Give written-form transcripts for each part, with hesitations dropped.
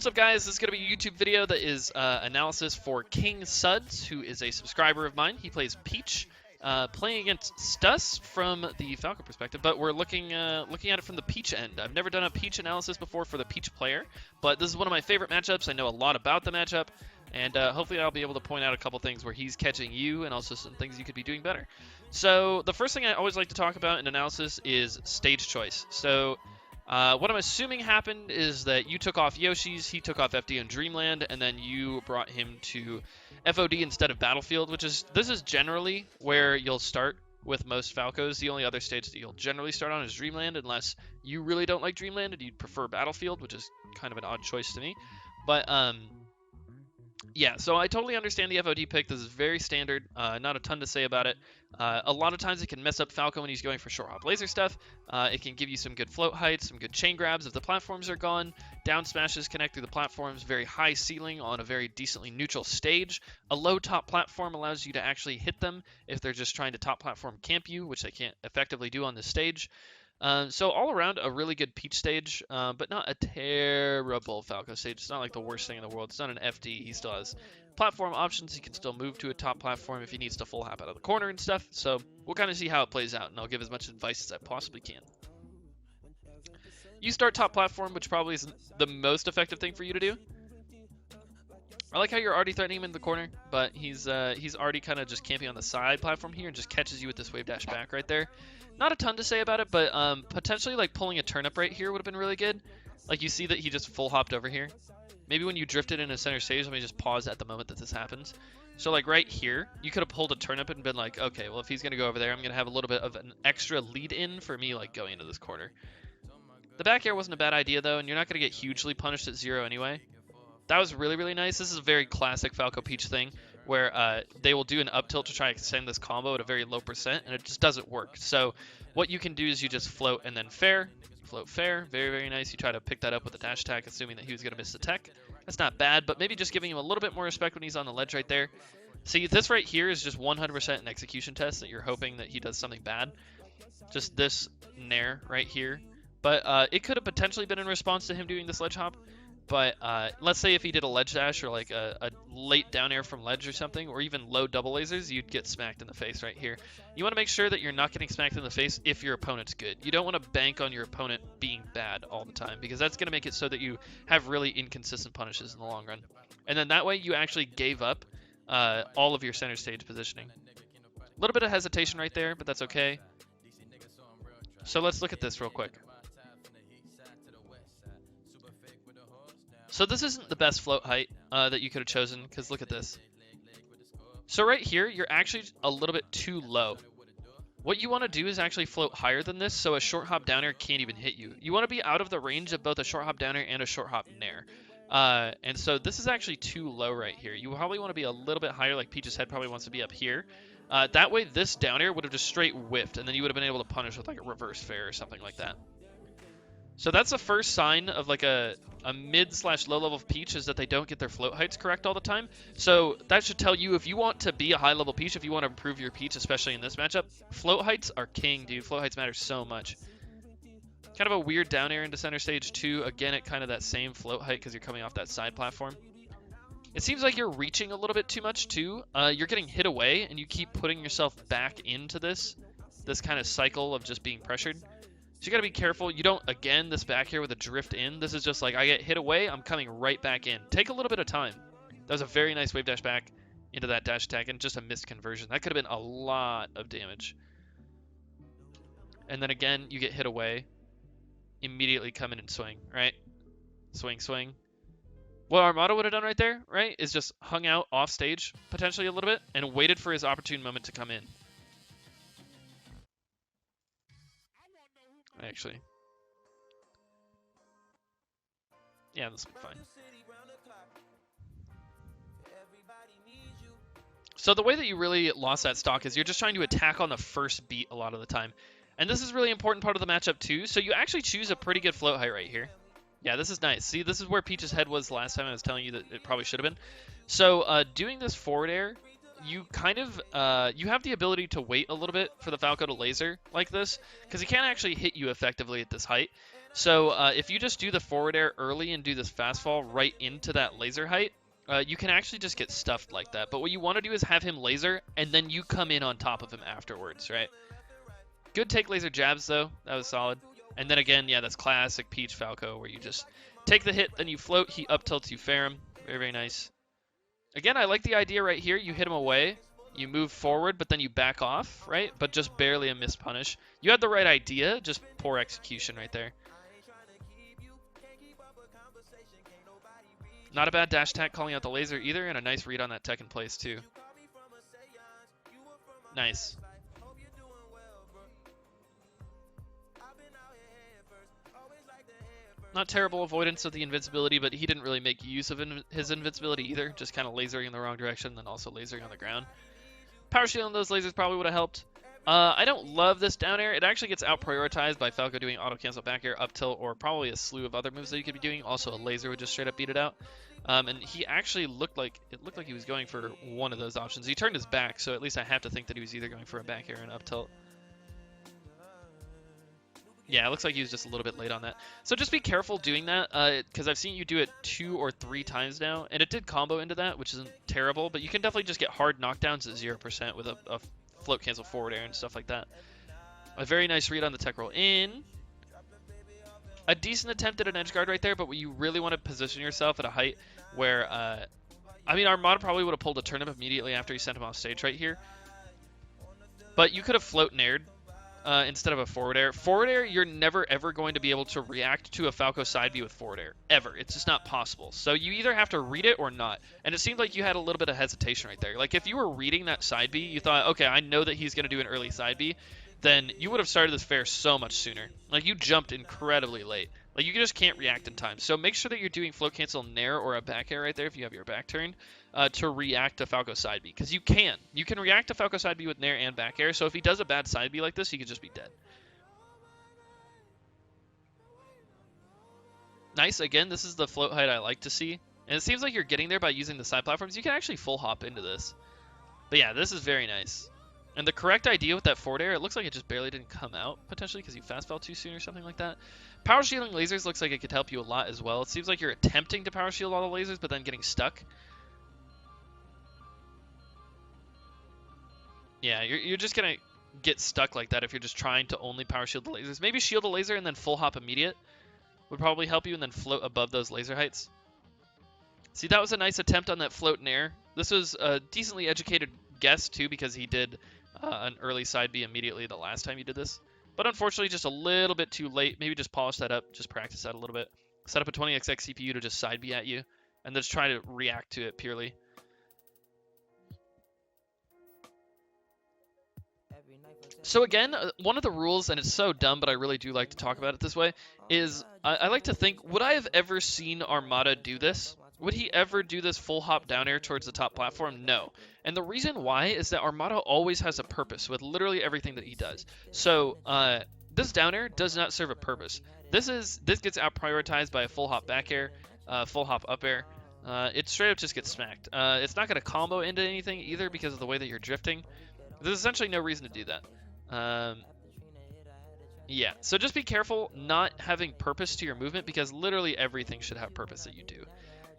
What's up, guys? This is going to be a YouTube video that is analysis for King Suds, who is a subscriber of mine. He plays Peach, playing against Stus from the Falco perspective, but we're looking at it from the Peach end. I've never done a Peach analysis before for the Peach player, but this is one of my favorite matchups. I know a lot about the matchup, and hopefully I'll be able to point out a couple things where he's catching you and also some things you could be doing better. So the first thing I always like to talk about in analysis is stage choice. So what I'm assuming happened is that you took off Yoshi's, he took off FD and Dreamland, and then you brought him to FOD instead of Battlefield, this is generally where you'll start with most Falcos. The only other stage that you'll generally start on is Dreamland, unless you really don't like Dreamland and you'd prefer Battlefield, which is kind of an odd choice to me. But yeah, so I totally understand the FOD pick. This is very standard, not a ton to say about it. A lot of times it can mess up Falco when he's going for short hop laser stuff. It can give you some good float heights, some good chain grabs if the platforms are gone. Down smashes connect through the platforms, very high ceiling on a very decently neutral stage. A low top platform allows you to actually hit them if they're just trying to top platform camp you, which they can't effectively do on this stage. So all around a really good Peach stage, but not a terrible Falco stage. It's not like the worst thing in the world. It's not an FD. He still has platform options. He can still move to a top platform if he needs to full hop out of the corner and stuff. So we'll kind of see how it plays out, and I'll give as much advice as I possibly can. You start top platform, which probably isn't the most effective thing for you to do. I like how you're already threatening him in the corner, but he's already kind of just camping on the side platform here and just catches you with this wave dash back right there. Not a ton to say about it, but potentially like pulling a turnip right here would have been really good. Like you see that he just full hopped over here. Maybe when you drifted into center stage, let me just pause at the moment that this happens. So like right here, you could have pulled a turnip and been like, okay, well if he's gonna go over there, I'm gonna have a little bit of an extra lead in for me like going into this corner. The back air wasn't a bad idea though, and you're not gonna get hugely punished at 0 anyway. That was really, really nice. This is a very classic Falco Peach thing where they will do an up tilt to try to extend this combo at a very low percent, and it just doesn't work. So what you can do is you just float and then fair. Float fair. Very, very nice. You try to pick that up with a dash attack, assuming that he was going to miss the tech. That's not bad, but maybe just giving him a little bit more respect when he's on the ledge right there. See, this right here is just 100% an execution test that you're hoping that he does something bad. Just this nair right here. But it could have potentially been in response to him doing this ledge hop. But let's say if he did a ledge dash or like a late down air from ledge or something, or even low double lasers, you'd get smacked in the face right here. You want to make sure that you're not getting smacked in the face if your opponent's good. You don't want to bank on your opponent being bad all the time, because that's going to make it so that you have really inconsistent punishes in the long run. And then that way you actually gave up all of your center stage positioning. A little bit of hesitation right there, but that's okay. So let's look at this real quick. So this isn't the best float height that you could have chosen, because look at this. So right here, you're actually a little bit too low. What you want to do is actually float higher than this, so a short hop down air can't even hit you. You want to be out of the range of both a short hop down air and a short hop nair. And so this is actually too low right here. You probably want to be a little bit higher, like Peach's head probably wants to be up here. That way this down air would have just straight whiffed, and then you would have been able to punish with like a reverse fair or something like that. So that's the first sign of like a mid/low level Peach, is that they don't get their float heights correct all the time. So that should tell you, if you want to be a high level Peach, if you want to improve your Peach, especially in this matchup, float heights are king, dude. Float heights matter so much. Kind of a weird down air into center stage too. Again, at kind of that same float height because you're coming off that side platform. It seems like you're reaching a little bit too much too. You're getting hit away and you keep putting yourself back into this kind of cycle of just being pressured. So you got to be careful. You don't, again, this back here with a drift in. This is just like, I get hit away, I'm coming right back in. Take a little bit of time. That was a very nice wave dash back into that dash attack and just a missed conversion. That could have been a lot of damage. And then again, you get hit away. Immediately come in and swing, right? Swing, swing. What Armada would have done right there, right, is just hung out off stage, potentially a little bit, and waited for his opportune moment to come in. Actually. Yeah, this will be fine. So the way that you really lost that stock is you're just trying to attack on the first beat a lot of the time. And this is a really important part of the matchup too. So you actually choose a pretty good float height right here. Yeah, this is nice. See, this is where Peach's head was last time I was telling you that it probably should have been. So doing this forward air, you kind of you have the ability to wait a little bit for the Falco to laser like this, because he can't actually hit you effectively at this height. So if you just do the forward air early and do this fast fall right into that laser height, you can actually just get stuffed like that. But what you want to do is have him laser, and then you come in on top of him afterwards, right? Good take laser jabs, though. That was solid. And then again, yeah, that's classic Peach Falco, where you just take the hit, then you float, he up tilts, you fair him. Very, very nice. Again, I like the idea right here. You hit him away, you move forward, but then you back off, right? But just barely a miss punish. You had the right idea, just poor execution right there. Not a bad dash attack calling out the laser either, and a nice read on that tech in place too. Nice. Not terrible avoidance of the invincibility, but he didn't really make use of his invincibility either. Just kind of lasering in the wrong direction, then also lasering on the ground. Power shield on those lasers probably would have helped. I don't love this down air. It actually gets out-prioritized by Falco doing auto-cancel back air, up tilt, or probably a slew of other moves that you could be doing. Also, a laser would just straight up beat it out. And he actually looked like he was going for one of those options. He turned his back, so at least I have to think that he was either going for a back air or an up tilt. Yeah, it looks like he was just a little bit late on that. So just be careful doing that, because I've seen you do it 2 or 3 times now, and it did combo into that, which isn't terrible, but you can definitely just get hard knockdowns at 0% with a float cancel forward air and stuff like that. A very nice read on the tech roll in. A decent attempt at an edge guard right there, but you really want to position yourself at a height where, I mean, Armada probably would have pulled a turnip immediately after he sent him off stage right here. But you could have float nared instead of a forward air. Forward air, you're never ever going to be able to react to a Falco side B with forward air. Ever. It's just not possible. So you either have to read it or not. And it seemed like you had a little bit of hesitation right there. Like if you were reading that side B, you thought, okay, I know that he's going to do an early side B, then you would have started this fair so much sooner. Like you jumped incredibly late. Like you just can't react in time. So make sure that you're doing float cancel nair or a back air right there if you have your back turned. To react to Falco side B, because you can react to Falco side B with nair and back air. So if he does a bad side B like this, he could just be dead. Nice. Again, this is the float height I like to see, and it seems like you're getting there by using the side platforms. You can actually full hop into this, but yeah, this is very nice. And the correct idea with that forward air, it looks like it just barely didn't come out potentially because you fast fell too soon or something like that. Power shielding lasers looks like it could help you a lot as well. It seems like you're attempting to power shield all the lasers, but then getting stuck. Yeah, you're just going to get stuck like that if you're just trying to only power shield the lasers. Maybe shield a laser and then full hop immediate would probably help you, and then float above those laser heights. See, that was a nice attempt on that float in air. This was a decently educated guess, too, because he did an early side B immediately the last time he did this. But unfortunately, just a little bit too late. Maybe just polish that up, just practice that a little bit. Set up a 20XX CPU to just side B at you, and then just try to react to it purely. So again, one of the rules, and it's so dumb, but I really do like to talk about it this way, is I like to think, would I have ever seen Armada do this? Would he ever do this full hop down air towards the top platform? No. And the reason why is that Armada always has a purpose with literally everything that he does. So this down air does not serve a purpose. This gets out prioritized by a full hop back air, full hop up air. It straight up just gets smacked. It's not going to combo into anything either because of the way that you're drifting. There's essentially no reason to do that. Yeah, so just be careful not having purpose to your movement, because literally everything should have purpose that you do.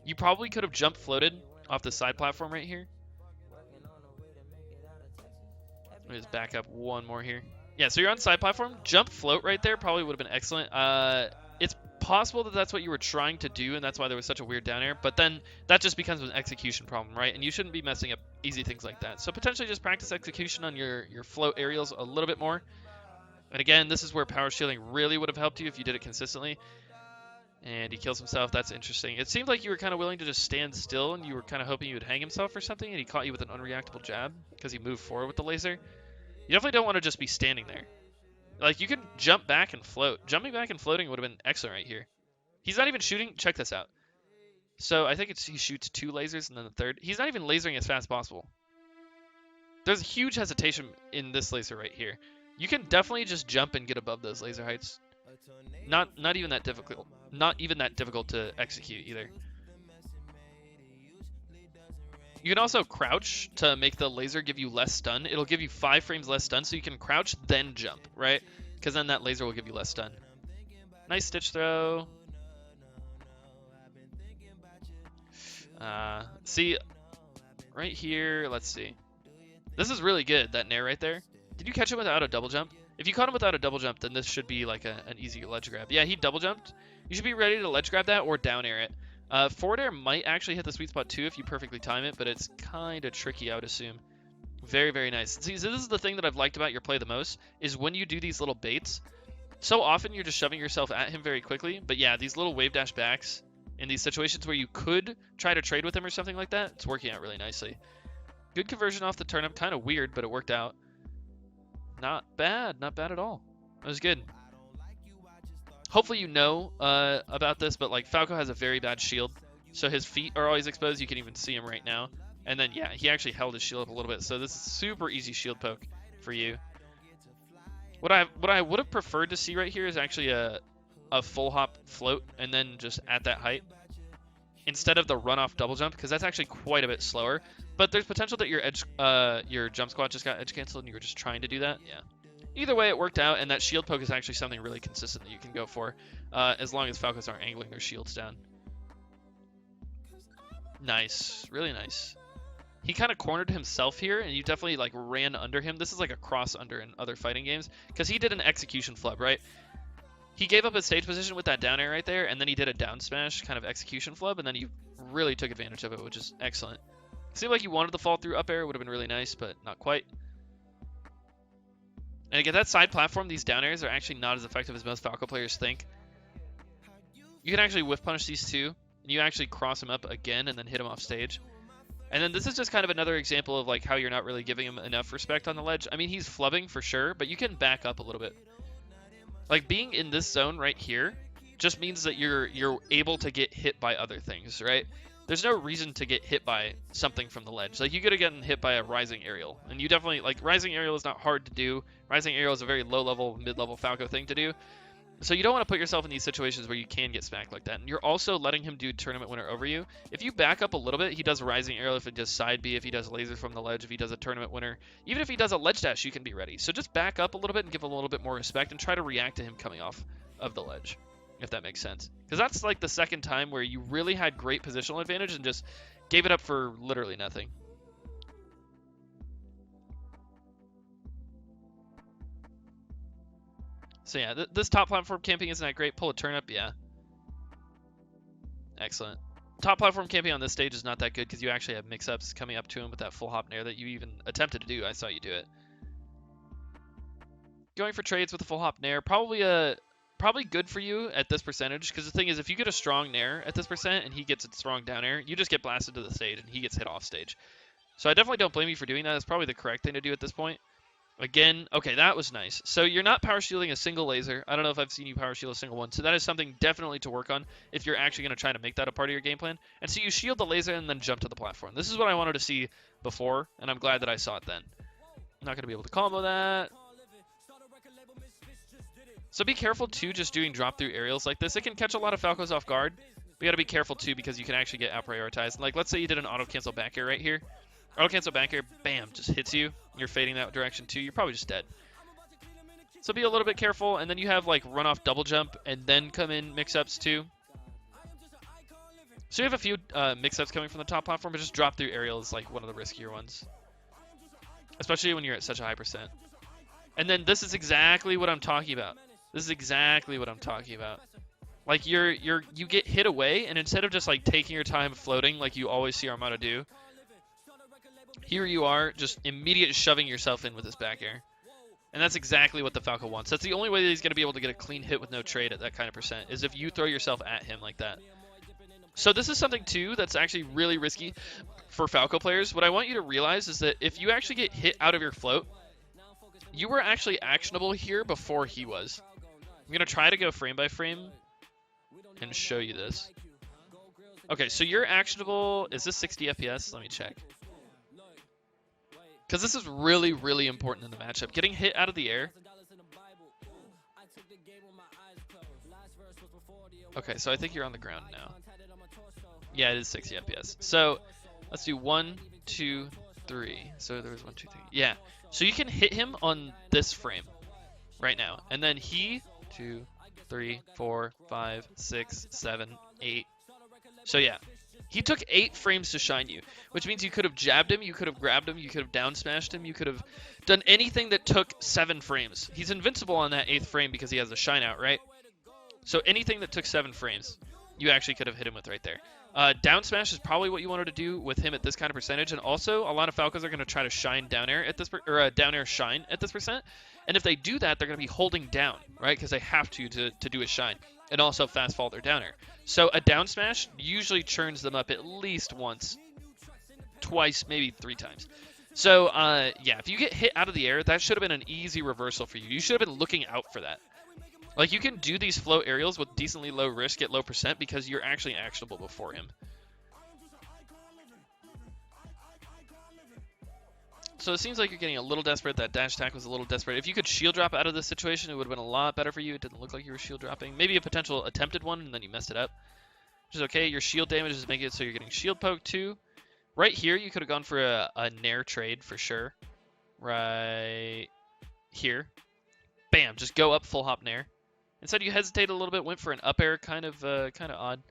You probably could have jump floated off the side platform right here. Let me just back up one more here. Yeah, so you're on side platform. Jump float right there probably would have been excellent. It's possible that that's what you were trying to do, and that's why there was such a weird down air, but then that just becomes an execution problem, right? And you shouldn't be messing up easy things like that. So potentially just practice execution on your float aerials a little bit more. And again, this is where power shielding really would have helped you if you did it consistently. And he kills himself. That's interesting. It seemed like you were kind of willing to just stand still, and you were kind of hoping he would hang himself or something, and he caught you with an unreactable jab because he moved forward with the laser. You definitely don't want to just be standing there. Like, you can jump back and float. Jumping back and floating would have been excellent right here. He's not even shooting. Check this out. So I think he shoots 2 lasers and then the third. He's not even lasering as fast as possible. There's a huge hesitation in this laser right here. You can definitely just jump and get above those laser heights. Not even that difficult. Not even that difficult to execute either. You can also crouch to make the laser give you less stun. It'll give you 5 frames less stun, so you can crouch then jump, right? Because then that laser will give you less stun. Nice stitch throw. See, right here, let's see. This is really good, that nair right there. Did you catch him without a double jump? If you caught him without a double jump, then this should be like an easy ledge grab. Yeah, he double jumped. You should be ready to ledge grab that or down air it. Forward air might actually hit the sweet spot too if you perfectly time it, but it's kind of tricky, I would assume. Very, very nice. See, so this is the thing that I've liked about your play the most, is when you do these little baits, so often you're just shoving yourself at him very quickly. But yeah, these little wave dash backs in these situations where you could try to trade with him or something like that, it's working out really nicely. Good conversion off the turnip. Kind of weird, but it worked out. Not bad. Not bad at all. That was good. Hopefully you know about this, but like Falco has a very bad shield. So his feet are always exposed. You can even see him right now. And then, yeah, he actually held his shield up a little bit. So this is super easy shield poke for you. What I would have preferred to see right here is actually a full hop float and then just at that height, instead of the run off double jump, because that's actually quite a bit slower. But there's potential that your jump squat just got edge canceled and you were just trying to do that. Yeah. Either way, it worked out, and that shield poke is actually something really consistent that you can go for, as long as Falcons aren't angling their shields down. Nice, really nice. He kind of cornered himself here, and you definitely like ran under him. This is like a cross under in other fighting games, because he did an execution flub, right? He gave up his stage position with that down air right there, and then he did a down smash kind of execution flub, and then he really took advantage of it, which is excellent. Seemed like you wanted the fall through up air, would have been really nice, but not quite. And again, that side platform, these down airs are actually not as effective as most Falco players think. You can actually whiff punish these two, and you actually cross him up again and then hit him off stage. And then this is just kind of another example of like how you're not really giving him enough respect on the ledge. I mean, he's flubbing for sure, but you can back up a little bit. Like being in this zone right here just means that you're able to get hit by other things, right? There's no reason to get hit by something from the ledge. Like you could have gotten hit by a rising aerial, and you definitely like rising aerial is not hard to do. Rising aerial is a very low level, mid level Falco thing to do. So you don't want to put yourself in these situations where you can get smacked like that. And you're also letting him do tournament winner over you. If you back up a little bit, he does rising aerial, if he does side B, if he does laser from the ledge, if he does a tournament winner, even if he does a ledge dash, you can be ready. So just back up a little bit and give him a little bit more respect and try to react to him coming off of the ledge, if that makes sense. Because that's like the second time where you really had great positional advantage and just gave it up for literally nothing. So yeah, this top platform camping isn't that great. Pull a turnip, yeah. Excellent. Top platform camping on this stage is not that good because you actually have mix-ups coming up to him with that full hop nair that you even attempted to do. I saw you do it. Going for trades with a full hop nair, probably good for you at this percentage, because the thing is, if you get a strong nair at this percent and he gets a strong down air, you just get blasted to the stage and he gets hit off stage. So I definitely don't blame you for doing that. It's probably the correct thing to do at this point. Again, okay, that was nice. So you're not power shielding a single laser. I don't know if I've seen you power shield a single one. So that is something definitely to work on if you're actually going to try to make that a part of your game plan. And so you shield the laser and then jump to the platform. This is what I wanted to see before, and I'm glad that I saw it then. I'm not going to be able to combo that. So be careful too, just doing drop through aerials like this. It can catch a lot of Falcos off guard. But you got to be careful too, because you can actually get out prioritized. Like let's say you did an auto cancel back air right here. Auto cancel back air, bam, just hits you. You're fading that direction too. You're probably just dead. So be a little bit careful, and then you have like run off double jump and then come in mix-ups too. So you have a few mix-ups coming from the top platform, but just drop through aerial is like one of the riskier ones, especially when you're at such a high percent. And then this is exactly what I'm talking about. This is exactly what I'm talking about. Like you get hit away, and instead of just like taking your time floating like you always see Armada do, here you are just immediate shoving yourself in with this back air. And that's exactly what the Falco wants. That's the only way that he's going to be able to get a clean hit with no trade at that kind of percent, is if you throw yourself at him like that. So this is something too that's actually really risky for Falco players. What I want you to realize is that if you actually get hit out of your float, you were actually actionable here before he was. I'm going to try to go frame by frame and show you this. Okay, so you're actionable. Is this 60 FPS? Let me check. Because this is really, really important in the matchup. Getting hit out of the air. Okay, so I think you're on the ground now. Yeah, it is 60 FPS. So Let's do 1, 2, 3. So there was 1, 2, 3. Yeah. So you can hit him on this frame right now. And then he, 2, 3, 4, 5, 6, 7, 8. So yeah. He took 8 frames to shine you, which means you could have jabbed him, you could have grabbed him, you could have down smashed him, you could have done anything that took 7 frames. He's invincible on that 8th frame because he has the shine out, right? So anything that took 7 frames, you actually could have hit him with right there. Down smash is probably what you wanted to do with him at this kind of percentage, and also a lot of Falcos are going to try to shine down air at this down air shine at this percent, and if they do that, they're going to be holding down, right? Because they have to do a shine, and also fast fall their down air. So a down smash usually churns them up at least once, twice, maybe 3 times. So yeah, if you get hit out of the air, that should have been an easy reversal for you. You should have been looking out for that. Like, you can do these float aerials with decently low risk at low percent because you're actually actionable before him. So it seems like you're getting a little desperate. That dash attack was a little desperate. If you could shield drop out of this situation, it would have been a lot better for you. It didn't look like you were shield dropping. Maybe a potential attempted one, and then you messed it up. Which is okay. Your shield damage is making it so you're getting shield poke too. Right here, you could have gone for a nair trade for sure. Right here. Bam, just go up full hop nair. Instead, you hesitated a little bit, went for an up air, kind of odd.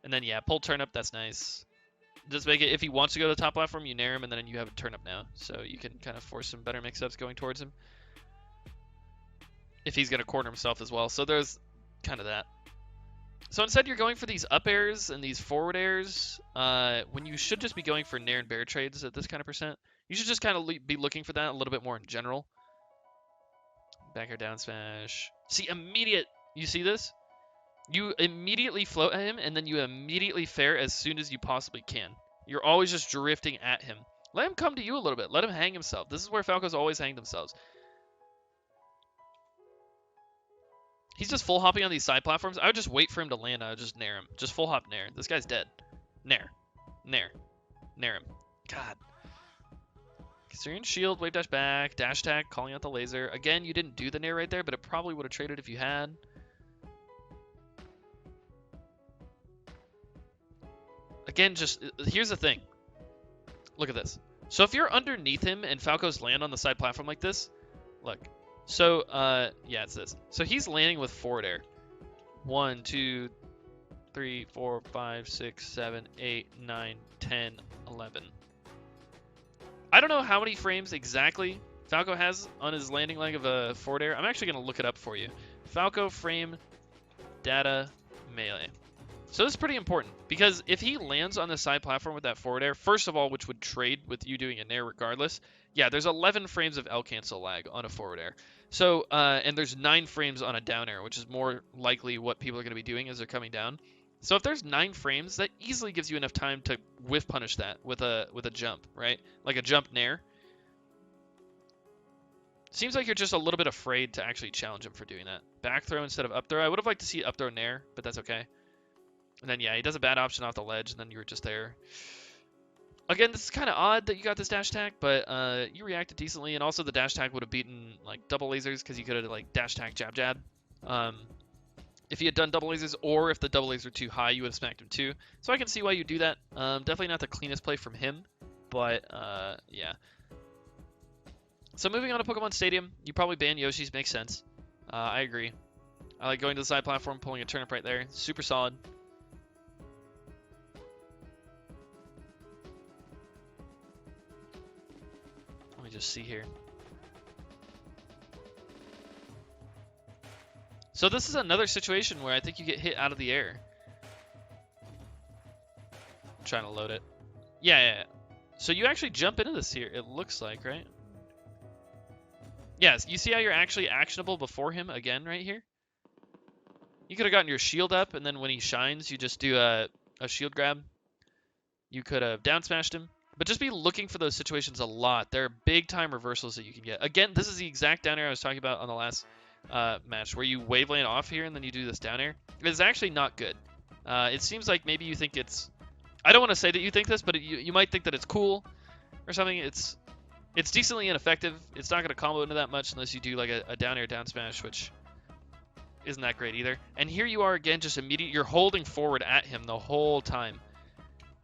And then, yeah, pull turn up, that's nice. Just make it, if he wants to go to the top platform, you nair him, and then you have a turn up now. So you can kind of force some better mix-ups going towards him. If he's going to corner himself as well. So there's kind of that. So instead, you're going for these up airs and these forward airs, when you should just be going for nair and bear trades at this kind of percent. You should just kind of be looking for that a little bit more in general. Back air down smash. See, immediate, you see this? You immediately float at him, and then you immediately fair as soon as you possibly can. You're always just drifting at him. Let him come to you a little bit. Let him hang himself. This is where Falcos always hang themselves. He's just full hopping on these side platforms. I would just wait for him to land. I would just nair him. Just full hop nair. This guy's dead. Nair. Nair. Nair him. God. So you're in shield, wave dash back, dash attack, calling out the laser. Again, you didn't do the nair right there, but it probably would have traded if you had. Again, just, here's the thing. Look at this. So if you're underneath him and Falcos land on the side platform like this, look. So, yeah, it's this. So he's landing with forward air. 1, 2, 3, 4, 5, 6, 7, 8, 9, 10, 11. I don't know how many frames exactly Falco has on his landing leg of a forward air. I'm actually going to look it up for you. Falco frame data melee. So this is pretty important, because if he lands on the side platform with that forward air, first of all, which would trade with you doing a nair regardless, yeah, there's 11 frames of L cancel lag on a forward air. So, and there's 9 frames on a down air, which is more likely what people are going to be doing as they're coming down. So if there's 9 frames, that easily gives you enough time to whiff punish that with a jump, right? Like a jump nair. Seems like you're just a little bit afraid to actually challenge him for doing that. Back throw instead of up throw. I would have liked to see up throw nair, but that's okay. And then, yeah, he does a bad option off the ledge, and then you were just there. Again, this is kind of odd that you got this dash attack, but you reacted decently, and also the dash attack would have beaten, like, double lasers, because you could have, like, dash attack, jab, jab. If he had done double lasers, or if the double lasers were too high, you would have smacked him too. So I can see why you do that. Definitely not the cleanest play from him, but, yeah. So moving on to Pokemon Stadium, you probably ban Yoshi's, makes sense. I agree. I like going to the side platform, pulling a turnip right there. Super solid. Let me just see here. So this is another situation where I think you get hit out of the air. I'm trying to load it. Yeah. So you actually jump into this here, it looks like, right? Yes, you see how you're actually actionable before him again right here? You could have gotten your shield up, and then when he shines, you just do a shield grab. You could have down smashed him. But just be looking for those situations a lot. There are big time reversals that you can get. Again, this is the exact down air I was talking about on the last match, where you wave land off here and then you do this down air. It's actually not good. It seems like maybe you think it's... I don't want to say that you think this, but you might think that it's cool or something. It's decently ineffective. It's not going to combo into that much unless you do like a down air down smash, which isn't that great either. And here you are again, just immediate. You're holding forward at him the whole time.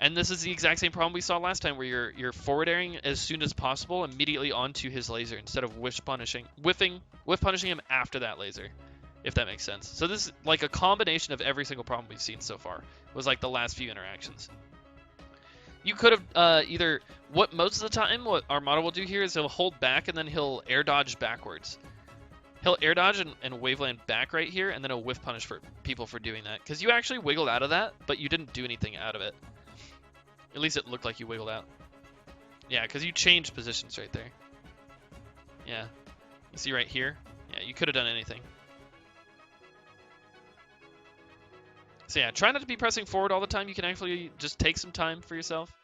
And this is the exact same problem we saw last time, where you're forward airing as soon as possible, immediately onto his laser instead of whiff punishing him after that laser, if that makes sense. So this is like a combination of every single problem we've seen so far. Was like the last few interactions. You could have either, what most of the time what Armada will do here is he'll hold back and then he'll air dodge backwards. He'll air dodge and waveland back right here, and then he'll whiff punish for people for doing that. Because you actually wiggled out of that, but you didn't do anything out of it. At least it looked like you wiggled out. Yeah, because you changed positions right there. Yeah. You see right here? Yeah, you could have done anything. So yeah, try not to be pressing forward all the time. You can actually just take some time for yourself.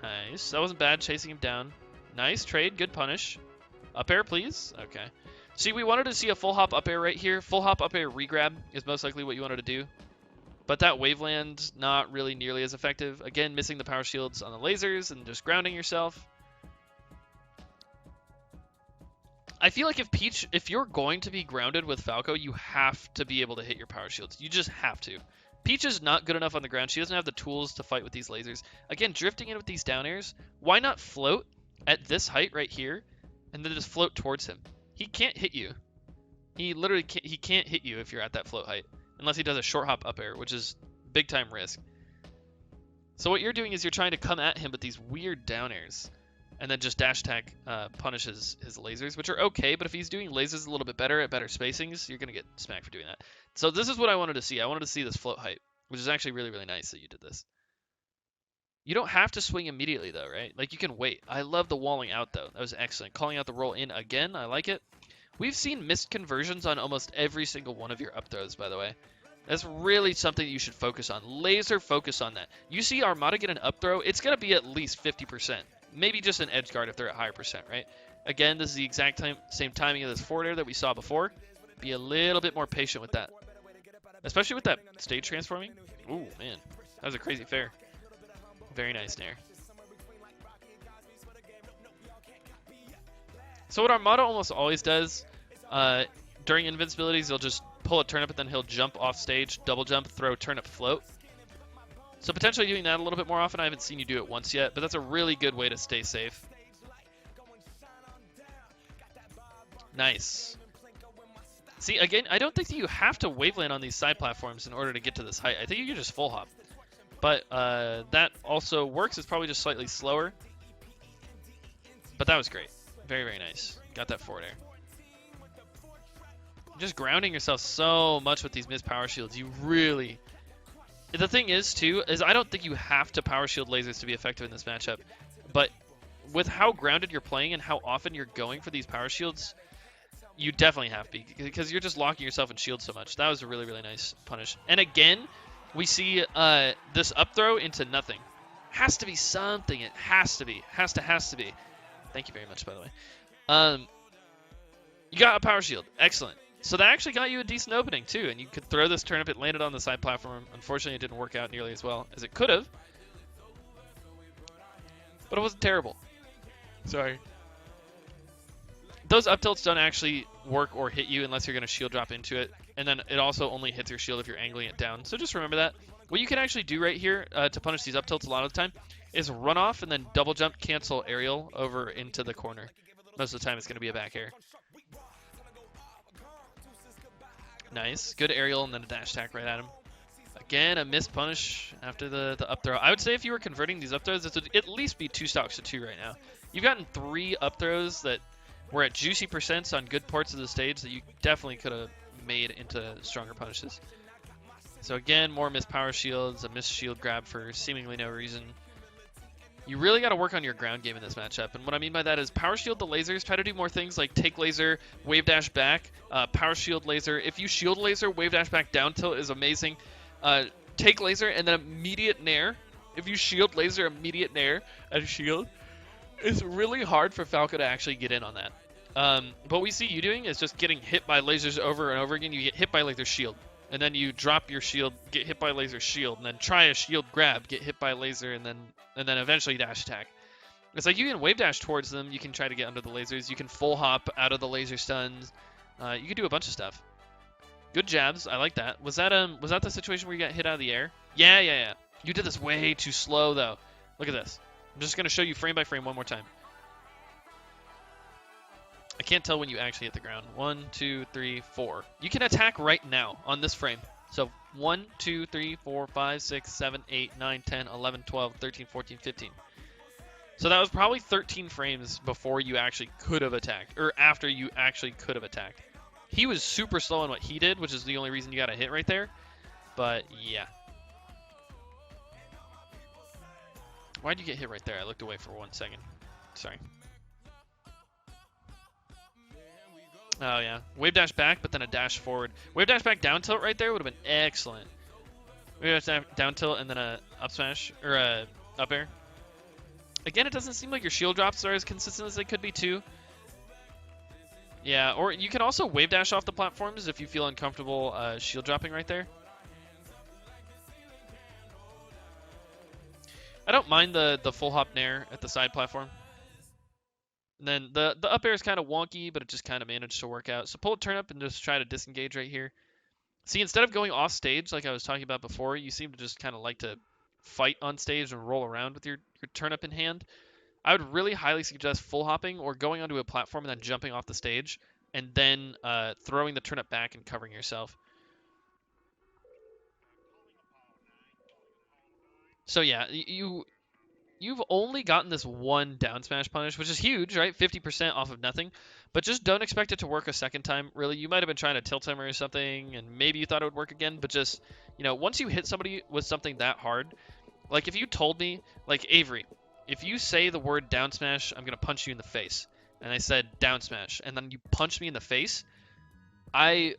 Nice. That wasn't bad, chasing him down. Nice trade, good punish. Up air, please. Okay. See, we wanted to see a full hop up air right here. Full hop up air regrab is most likely what you wanted to do. But that waveland, not really nearly as effective. Again, missing the power shields on the lasers and just grounding yourself. I feel like if you're going to be grounded with Falco, you have to be able to hit your power shields. You just have to. Peach is not good enough on the ground. She doesn't have the tools to fight with these lasers. Again, drifting in with these down airs. Why not float at this height right here and then just float towards him? He can't hit you. He literally can't hit you if you're at that float height. Unless he does a short hop up air, which is big time risk. So what you're doing is you're trying to come at him with these weird down airs. And then just dash attack punishes his lasers, which are okay, but if he's doing lasers a little bit better at better spacings, you're going to get smacked for doing that. So this is what I wanted to see. I wanted to see this float height, which is actually really, really nice that you did this. You don't have to swing immediately, though, right? Like, you can wait. I love the walling out, though. That was excellent. Calling out the roll in again. I like it. We've seen missed conversions on almost every single one of your up throws, by the way. That's really something that you should focus on. Laser focus on that. You see Armada get an up throw, it's going to be at least 50%. Maybe just an edge guard if they're at higher percent, right? Again, this is the exact same timing of this forward air that we saw before. Be a little bit more patient with that. Especially with that stage transforming. Ooh, man. That was a crazy fair. Very nice nair. So what Armada almost always does during invincibilities, he'll just pull a turnip and then he'll jump off stage, double jump, throw turnip float. So potentially doing that a little bit more often. I haven't seen you do it once yet, but that's a really good way to stay safe. Nice. See, again, I don't think that you have to waveland on these side platforms in order to get to this height. I think you can just full hop. But that also works. It's probably just slightly slower. But that was great. Very, very nice. Got that forward air. Just grounding yourself so much with these missed power shields. You really... The thing is, too, is I don't think you have to power shield lasers to be effective in this matchup. But with how grounded you're playing and how often you're going for these power shields, you definitely have to be. Because you're just locking yourself in shield so much. That was a really, really nice punish. And again, we see this up throw into nothing. Has to be something. It has to be. Has to be. Thank you very much, by the way. You got a power shield. Excellent. So that actually got you a decent opening, too. And you could throw this turnip. It landed on the side platform. Unfortunately, it didn't work out nearly as well as it could have. But it wasn't terrible. Sorry. Those up tilts don't actually work or hit you unless you're going to shield drop into it. And then it also only hits your shield if you're angling it down. So just remember that. What you can actually do right here to punish these up tilts a lot of the time is run off and then double jump, cancel aerial over into the corner. Most of the time it's going to be a back air. Nice. Good aerial and then a dash attack right at him. Again, a missed punish after the up throw. I would say if you were converting these up throws, it would at least be 2 stocks to 2 right now. You've gotten 3 up throws that were at juicy percents on good parts of the stage that you definitely could have made into stronger punishes. So again, more missed power shields, a missed shield grab for seemingly no reason. You really got to work on your ground game in this matchup. And what I mean by that is power shield the lasers. Try to do more things like take laser, wave dash back, power shield laser. If you shield laser, wave dash back down tilt is amazing. Take laser and then immediate nair. If you shield laser, immediate nair and shield. It's really hard for Falco to actually get in on that. What we see you doing is just getting hit by lasers over and over again. You get hit by laser shield. And then you drop your shield, get hit by laser shield, and then try a shield grab, get hit by laser, and then eventually dash attack. It's like you can wave dash towards them, you can try to get under the lasers, you can full hop out of the laser stuns, you can do a bunch of stuff. Good jabs, I like that. Was that the situation where you got hit out of the air? Yeah. You did this way too slow, though. Look at this. I'm just going to show you frame by frame one more time. I can't tell when you actually hit the ground. 1, 2, 3, 4. You can attack right now on this frame. So 1, 2, 3, 4, 5, 6, 7, 8, 9, 10, 11, 12, 13, 14, 15. So that was probably 13 frames before you actually could have attacked, or after you actually could have attacked. He was super slow in what he did, which is the only reason you got a hit right there. But yeah. Why'd you get hit right there? I looked away for 1 second. Sorry. Oh, yeah. Wave dash back, but then a dash forward. Wave dash back down tilt right there would have been excellent. Wave dash down tilt and then a up smash, or a up air. Again, it doesn't seem like your shield drops are as consistent as they could be, too. Yeah, or you can also wave dash off the platforms if you feel uncomfortable shield dropping right there. I don't mind the full hop nair at the side platform. And then the up air is kind of wonky, but it just kind of managed to work out. So pull a turn up and just try to disengage right here. See, instead of going off stage like I was talking about before, you seem to just kind of like to fight on stage and roll around with your turn up in hand. I would really highly suggest full hopping or going onto a platform and then jumping off the stage and then throwing the turn up back and covering yourself. So yeah, you've only gotten this one down smash punish, which is huge, right? 50% off of nothing. But just don't expect it to work a second time, really. You might have been trying to tilt him or something, and maybe you thought it would work again, but just, you know, once you hit somebody with something that hard, like if you told me, like Avery, if you say the word down smash, I'm going to punch you in the face, and I said down smash, and then you punched me in the face, I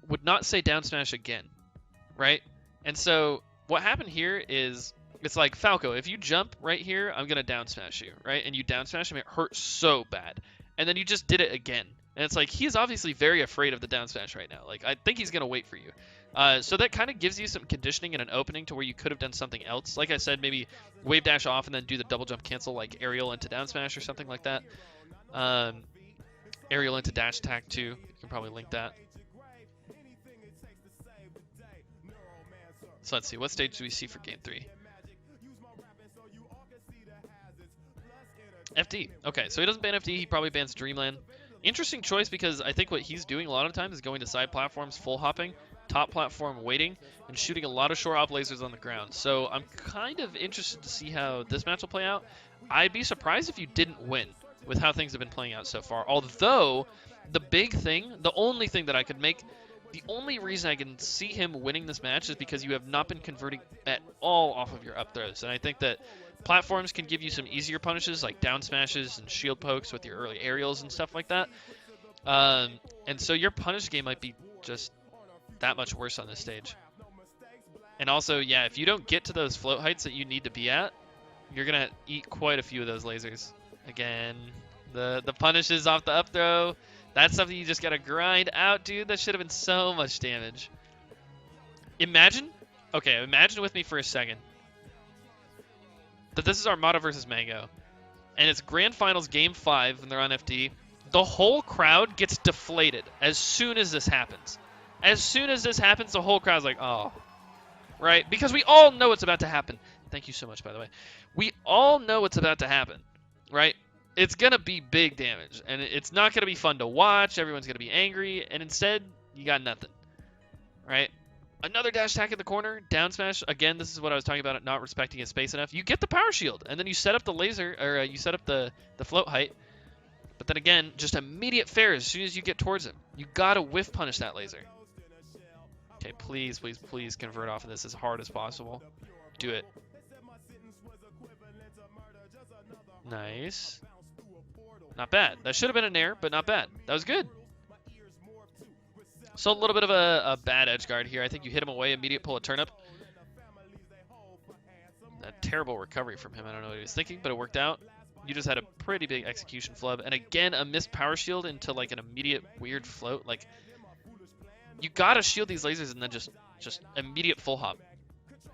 would not say down smash again, right? And so what happened here is, it's like, Falco, if you jump right here, I'm going to down smash you, right? And you down smash him, it hurts so bad. And then you just did it again. And it's like, he's obviously very afraid of the down smash right now. Like, I think he's going to wait for you. So that kind of gives you some conditioning and an opening to where you could have done something else. Like I said, maybe wave dash off and then do the double jump cancel like aerial into down smash or something like that. Aerial into dash attack too. You can probably link that. So let's see. What stage do we see for game 3? FD. Okay, so he doesn't ban FD. He probably bans Dreamland. Interesting choice because I think what he's doing a lot of times is going to side platforms, full hopping, top platform waiting, and shooting a lot of short hop lasers on the ground. So I'm kind of interested to see how this match will play out. I'd be surprised if you didn't win with how things have been playing out so far. Although, the big thing, the only thing that I could make, the only reason I can see him winning this match is because you have not been converting at all off of your up throws. And I think that platforms can give you some easier punishes like down smashes and shield pokes with your early aerials and stuff like that. And so your punish game might be just that much worse on this stage. And also, yeah, if you don't get to those float heights that you need to be at, you're going to eat quite a few of those lasers. Again, the punishes off the up throw, that's something you just got to grind out, dude. That should have been so much damage. Imagine with me for a second that this is Armada versus Mango, and it's Grand Finals Game 5, and they're on FD. The whole crowd gets deflated as soon as this happens. As soon as this happens, the whole crowd's like, oh. Right? Because we all know what's about to happen. Thank you so much, by the way. We all know what's about to happen, right? It's going to be big damage, and it's not going to be fun to watch. Everyone's going to be angry, and instead, you got nothing, right? Another dash attack in the corner, down smash. Again, this is what I was talking about, not respecting his space enough. You get the power shield, and then you set up the laser, or you set up the float height. But then again, just immediate fair as soon as you get towards him. You gotta whiff punish that laser. Okay, please, please, please convert off of this as hard as possible. Do it. Nice. Not bad. That should have been an air, but not bad. That was good. So a little bit of a bad edge guard here. I think you hit him away, immediate pull a turnip. A terrible recovery from him. I don't know what he was thinking, but it worked out. You just had a pretty big execution flub. And again, a missed power shield into like an immediate weird float. Like, you gotta shield these lasers and then just immediate full hop.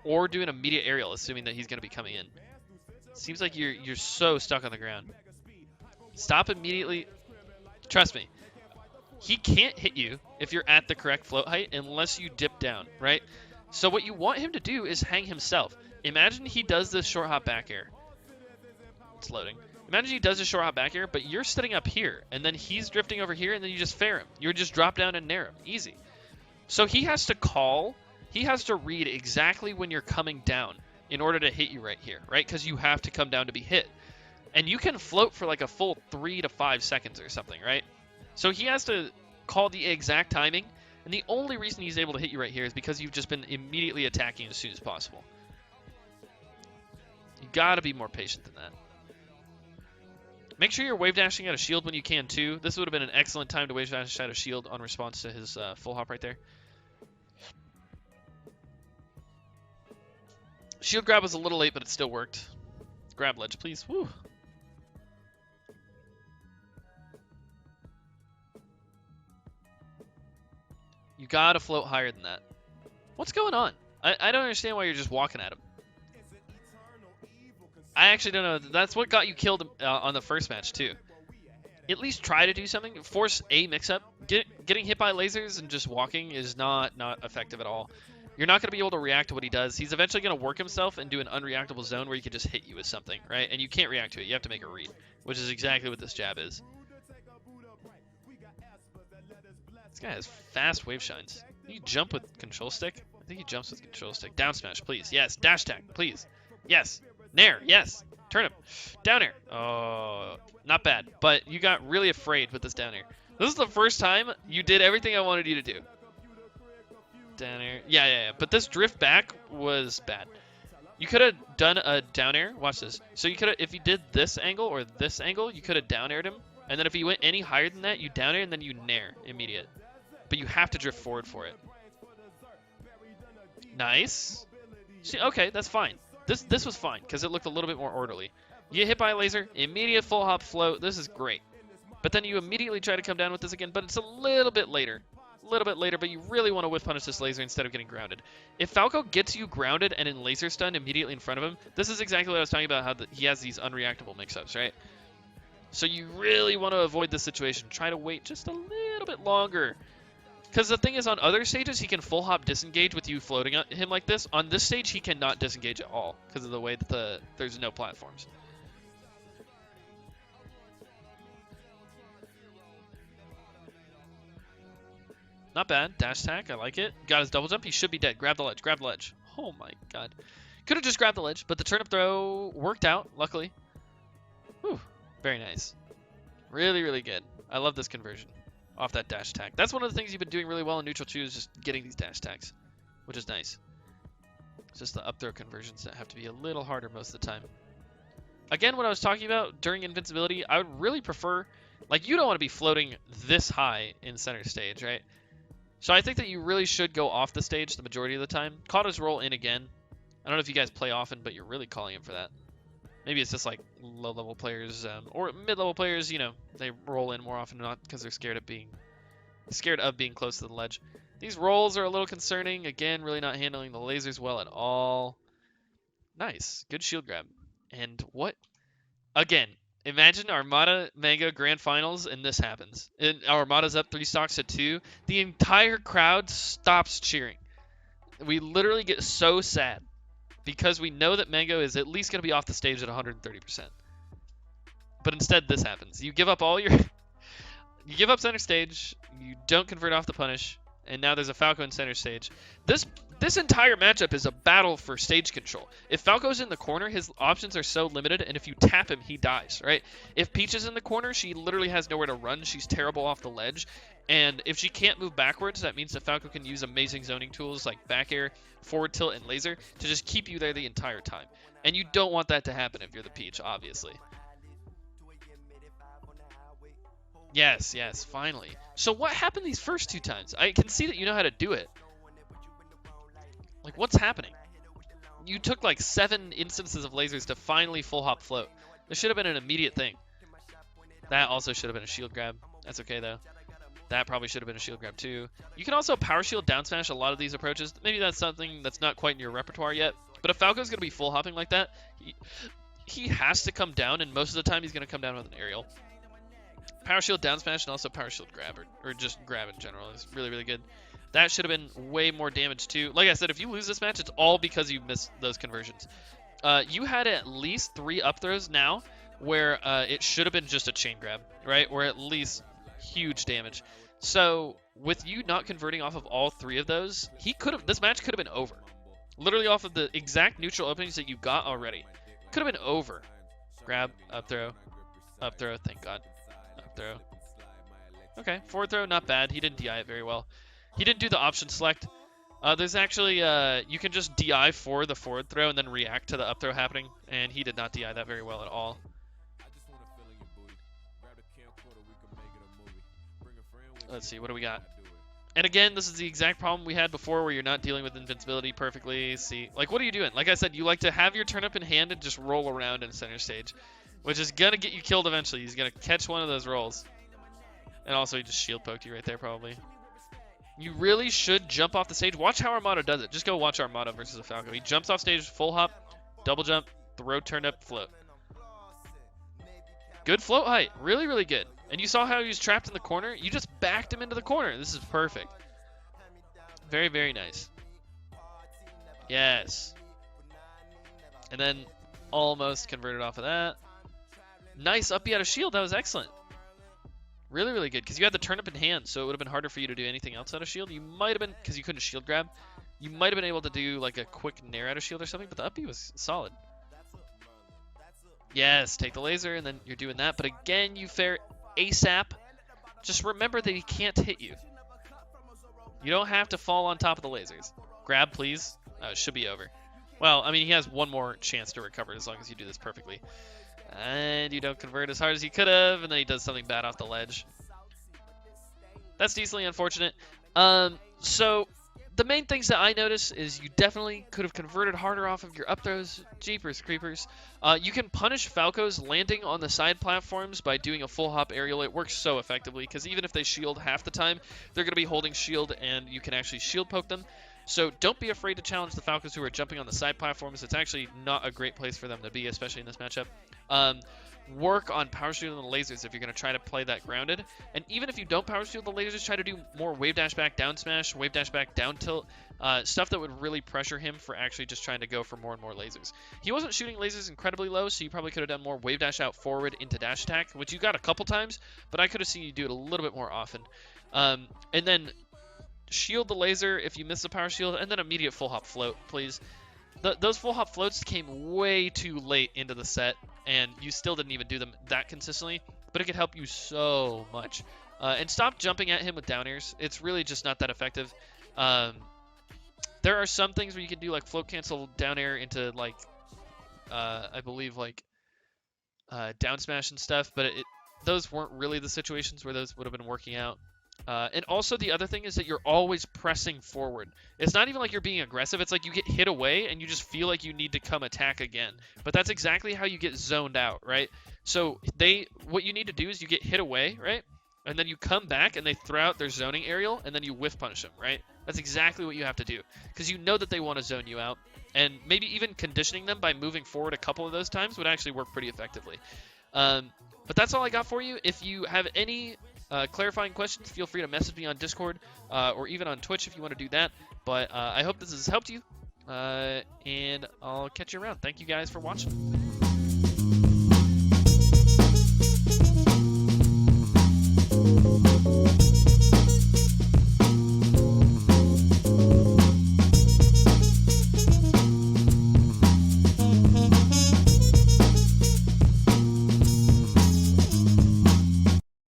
Or do an immediate aerial, assuming that he's gonna be coming in. Seems like you're so stuck on the ground. Stop immediately. Trust me. He can't hit you if you're at the correct float height unless you dip down, right? So what you want him to do is hang himself. Imagine he does this short hop back air. It's loading. Imagine he does a short hop back air, but you're sitting up here, and then he's drifting over here, and then you just fair him. You would just drop down and nair him. Easy. So he has to call. He has to read exactly when you're coming down in order to hit you right here, right? Because you have to come down to be hit. And you can float for like a full 3 to 5 seconds or something, right? So he has to call the exact timing, and the only reason he's able to hit you right here is because you've just been immediately attacking as soon as possible. You gotta be more patient than that. Make sure you're wave dashing out of shield when you can too. This would have been an excellent time to wave dash out of shield on response to his full hop right there. Shield grab was a little late, but it still worked. Grab ledge, please. Woo. You gotta float higher than that. What's going on? I don't understand why you're just walking at him. I actually don't know. That's what got you killed on the first match, too. At least try to do something. Force a mix-up. Getting hit by lasers and just walking is not effective at all. You're not going to be able to react to what he does. He's eventually going to work himself and do an unreactable zone where he can just hit you with something, right? And you can't react to it. You have to make a read, which is exactly what this jab is. This guy has fast wave shines. Can you jump with control stick? I think he jumps with control stick. Down smash, please. Yes. Dash tag, please. Yes. Nair, yes. Turn him. Down air. Oh, not bad. But you got really afraid with this down air. This is the first time you did everything I wanted you to do. Down air. Yeah. But this drift back was bad. You could have done a down air. Watch this. So you could have, if you did this angle or this angle, you could have down aired him. And then if you went any higher than that, you down air and then you nair immediate. But you have to drift forward for it. Nice. See, okay, that's fine. This was fine because it looked a little bit more orderly. You get hit by a laser, immediate full hop float. This is great. But then you immediately try to come down with this again, but it's a little bit later. But you really want to whiff punish this laser instead of getting grounded. If Falco gets you grounded and in laser stun immediately in front of him, this is exactly what I was talking about, how he has these unreactable mix-ups, right? So you really want to avoid this situation. Try to wait just a little bit longer. Because the thing is, on other stages, he can full hop disengage with you floating him like this. On this stage, he cannot disengage at all because of the way that there's no platforms. Not bad. Dash attack. I like it. Got his double jump. He should be dead. Grab the ledge. Grab the ledge. Oh my god. Could have just grabbed the ledge, but the turnip throw worked out, luckily. Whew. Very nice. Really, really good. I love this conversion off that dash attack. That's one of the things you've been doing really well in neutral 2 is just getting these dash attacks, which is nice. It's just the up throw conversions that have to be a little harder most of the time. Again, what I was talking about during invincibility, I would really prefer, like, you don't want to be floating this high in center stage, right? So I think that you really should go off the stage the majority of the time. Caught his roll in again. I don't know if you guys play often, but you're really calling him for that. Maybe it's just like low-level players or mid-level players, you know, they roll in more often than not because they're scared of being close to the ledge. These rolls are a little concerning. Again, really not handling the lasers well at all. Nice. Good shield grab. And what? Again, imagine Armada Mango Grand Finals and this happens. And Armada's up 3 stocks to 2. The entire crowd stops cheering. We literally get so sad. Because we know that Mango is at least going to be off the stage at 130%. But instead, this happens. You give up all your... you give up center stage, you don't convert off the punish, and now there's a Falco in center stage. This entire matchup is a battle for stage control. If Falco's in the corner, his options are so limited, and if you tap him, he dies, right? If Peach is in the corner, she literally has nowhere to run. She's terrible off the ledge. And if she can't move backwards, that means that Falco can use amazing zoning tools like back air, forward tilt, and laser to just keep you there the entire time. And you don't want that to happen if you're the Peach, obviously. Yes, finally. So what happened these first 2 times? I can see that you know how to do it. Like, what's happening? You took like 7 instances of lasers to finally full hop float. This should have been an immediate thing. That also should have been a shield grab. That's okay, though. That probably should have been a shield grab, too. You can also power shield down smash a lot of these approaches. Maybe that's something that's not quite in your repertoire yet. But if Falco's going to be full hopping like that, he has to come down, and most of the time he's going to come down with an aerial. Power shield down smash and also power shield grab, or just grab in general is really, really good. That should have been way more damage too. Like I said, if you lose this match, it's all because you missed those conversions. You had at least 3 up throws now where it should have been just a chain grab, right? Or at least huge damage. So with you not converting off of all 3 of those, this match could have been over. Literally off of the exact neutral openings that you got already. Could have been over. Grab, up throw, thank God. Up throw. Okay, forward throw, not bad. He didn't DI it very well. He didn't do the option select. There's actually, you can just DI for the forward throw and then react to the up throw happening, and he did not DI that very well at all. Let's see, what do we got? And again, this is the exact problem we had before where you're not dealing with invincibility perfectly. See, like, what are you doing? Like I said, you like to have your turnip in hand and just roll around in center stage, which is going to get you killed eventually. He's going to catch one of those rolls. And also, he just shield poked you right there, probably. You really should jump off the stage. Watch how Armada does it. Just go watch Armada versus a Falco. He jumps off stage, full hop, double jump, throw turnip, float. Good float height. Really, really good. And you saw how he was trapped in the corner? You just backed him into the corner. This is perfect. Very, very nice. Yes. And then almost converted off of that. Nice up B out of shield. That was excellent. Really, really good. Because you had the turnip in hand, so it would have been harder for you to do anything else out of shield. You might have been, because you couldn't shield grab, you might have been able to do like a quick nair out of shield or something, but the up B was solid. Yes, take the laser, and then you're doing that. But again, you fare ASAP. Just remember that he can't hit you. You don't have to fall on top of the lasers. Grab, please. It should be over. Well, I mean, he has one more chance to recover as long as you do this perfectly. And you don't convert as hard as you could have, and then he does something bad off the ledge. That's decently unfortunate. So the main things that I notice is you definitely could have converted harder off of your up throws. Jeepers creepers. You can punish Falcos landing on the side platforms by doing a full hop aerial. It works so effectively because even if they shield half the time, they're going to be holding shield and you can actually shield poke them. So don't be afraid to challenge the Falcos who are jumping on the side platforms. It's actually not a great place for them to be, especially in this matchup. Work on power shielding the lasers if you're going to try to play that grounded. And even if you don't power shield the lasers, try to do more wave dash back, down smash, wave dash back, down tilt, stuff that would really pressure him for actually just trying to go for more and more lasers. He wasn't shooting lasers incredibly low, so you probably could have done more wave dash out forward into dash attack, which you got a couple times, but I could have seen you do it a little bit more often. And then shield the laser if you miss the power shield, and then immediate full hop float, please. Those full hop floats came way too late into the set, and you still didn't even do them that consistently, but it could help you so much. And stop jumping at him with down airs. It's really just not that effective. There are some things where you can do like float cancel down air into like, I believe like down smash and stuff, but those weren't really the situations where those would have been working out. And also the other thing is that you're always pressing forward. It's not even like you're being aggressive. It's like you get hit away and you just feel like you need to come attack again. But that's exactly how you get zoned out, right? So what you need to do is you get hit away, right? And then you come back and they throw out their zoning aerial and then you whiff punish them, right? That's exactly what you have to do. Because you know that they want to zone you out. And maybe even conditioning them by moving forward a couple of those times would actually work pretty effectively. But that's all I got for you. If you have any clarifying questions, feel free to message me on Discord or even on Twitch if you want to do that. But I hope this has helped you, and I'll catch you around. Thank you guys for watching.